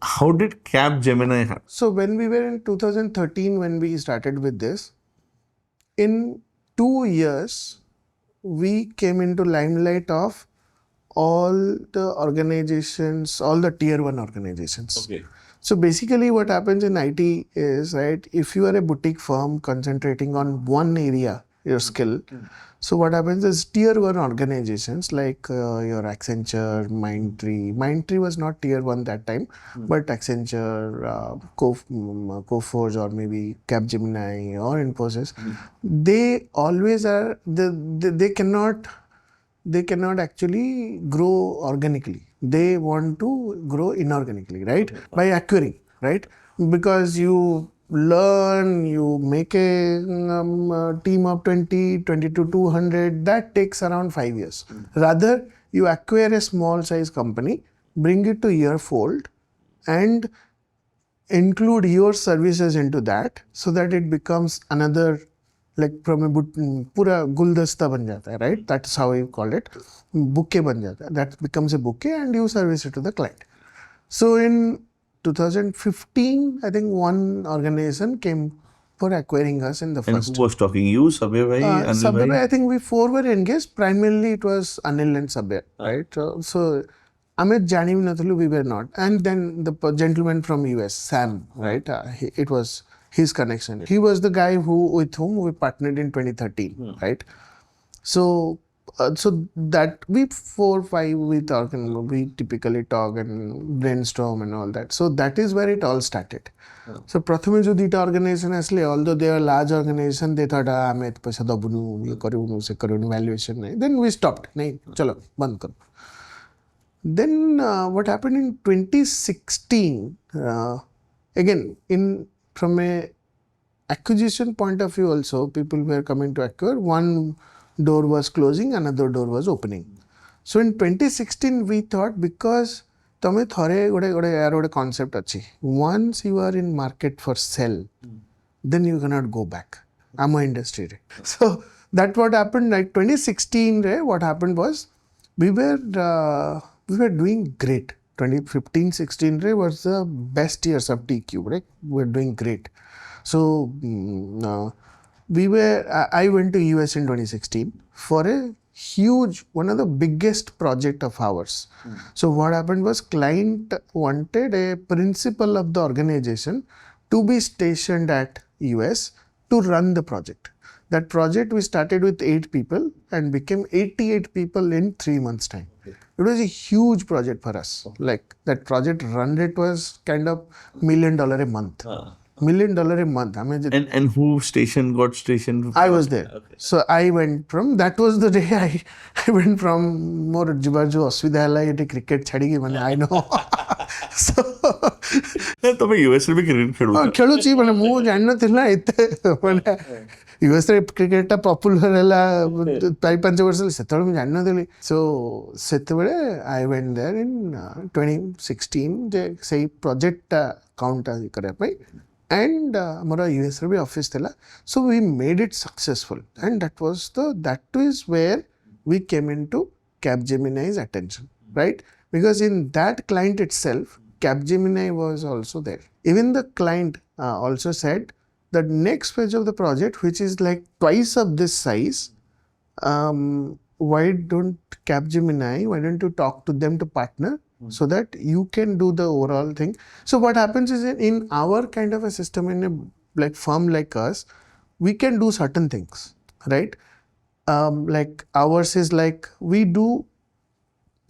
how did Capgemini happen? So when we were in 2013, when we started with this, in 2 years, we came into limelight of all the organizations, all the tier 1 organizations. Okay. So basically what happens in IT is, right, if you are a boutique firm concentrating on one area, your skill, so what happens is tier 1 organizations like your Accenture, Mindtree. Mindtree was not tier 1 that time, but Accenture, Coforge or maybe Capgemini or Infosys, they always are, they cannot actually grow organically. They want to grow inorganically, right? By acquiring, right? Because you learn, you make a team of 20 to 200, that takes around 5 years. Rather, you acquire a small size company, bring it to your fold, and include your services into that so that it becomes another, like from a pura guldasta ban jata hai, right? That's how we call it. Bouquet ban jata hai. That becomes a bouquet and you service it to the client. So in 2015, I think one organization came for acquiring us in the And first. who was talking? You, Sabir bhai, Anil Sabir, bhai? I think we 4 were engaged. Primarily it was Anil and Sabir, right? So Amit Jani Nathalu, we were not. And then the gentleman from US, Sam, right? It was his connection. He was the guy with whom we partnered in 2013, right? So that we 4-5 we talk and we typically talk and brainstorm and all that. So that is where it all started. So prathame jo dita organization asle, although they are large organization, they thought ame paisa dabunu, ye karibunu, se karibunu, valuation nahi. Then we stopped. Nahi, chalo band karo. Then what happened in 2016, again, from a acquisition point of view also, people were coming to acquire. One door was closing, another door was opening. So in 2016, we thought, because tame thore gote concept achi. Once you are in market for sell, then you cannot go back. Ama industry. So that's what happened. Like 2016, what happened was we were doing great. 2015-16 was the best years of TQ, right? We were doing great. So I went to US in 2016 for a huge, one of the biggest project of ours. So what happened was, client wanted a principal of the organization to be stationed at US to run the project. That project we started with 8 people and became 88 people in 3 months' time. It was a huge project for us. Like that project run rate was kind of $1 million a month. $1 million a month. I mean, and who got stationed? I was there. Okay. So I went from, that was the day I went from more jibaju aswidha hala cricket chhadi mane I know. So ତମେ US ରେ ବି cricket ଖେଳୁଛ? ଖେଳୁଛି, ମାନେ ମୁଁ ଜାଣିନଥିଲି ନା ଏତେ, ମାନେ US ରେ କ୍ରିକେଟଟା ପପୁଲାର ହେଲା 4-5 ବର୍ଷ ସେତେବେଳେ ମୁଁ ଜାଣିନଥିଲି। ସୋ ସେତେବେଳେ ଆଇ ୱେଣ୍ଟ ଦେୟାର ଇନ୍ 2016 ଯେ ସେଇ ପ୍ରୋଜେକ୍ଟଟା କାଉଣ୍ଟ କରିବା ପାଇଁ। And our US रे भी office थेला, so we made it successful, and that is where we came into Capgemini's attention, right? Because in that client itself, Capgemini was also there. Even the client also said the next phase of the project, which is like twice of this size, why don't you talk to them to partner so that you can do the overall thing. So what happens is, in our kind of a system, in a like firm like us, we can do certain things, right? Like ours is like, we do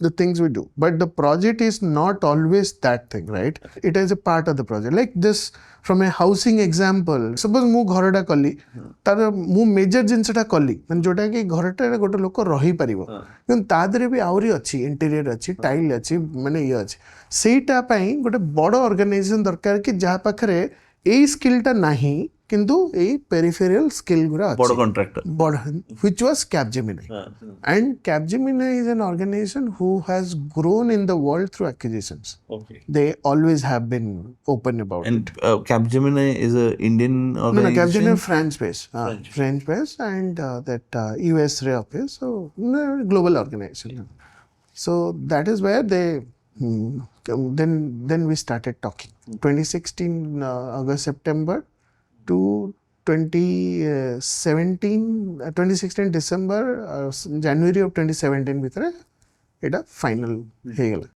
the things we do, but the project is not always that thing, right? It is a part of the project. Like this, from a housing example, suppose mu ghorata kali, tar mu major jinsata kali, man jota ki ghorata gote loko rahi paribo, কিন্তু ତା ଦେହରେ ବି ଆହୁରି ଅଛି, interior ଅଛି, tile ଅଛି, ମାନେ ଇଏ ଅଛି। ସେଇଟା ପାଇଁ ଗୋଟେ ବଡ଼ ଅର୍ଗାନାଇଜେସନ ଦରକାର କି ଯାହା ପାଖରେ ଏଇ ସ୍କିଲ୍ଟା ନାହିଁ କିନ୍ତୁ ଏଇ ପେରିଫେରିଆଲ ସ୍କିଲ୍ ଗୁରା ଅଛି, ବଡ଼ କଣ୍ଟ୍ରାକ୍ଟର, ବଡ଼, which was Capgemini. And Capgemini is an organization who has grown in the world through acquisitions. Okay. They always have been open about and it. Capgemini is an Indian organization? No, Capgemini is France-based. French-based, and that US office, so global organization. So that is where they Then we started talking. 2016 August September to 2016 December January of 2017 ଭିତରେ ଏଇଟା final ହେଇଗଲା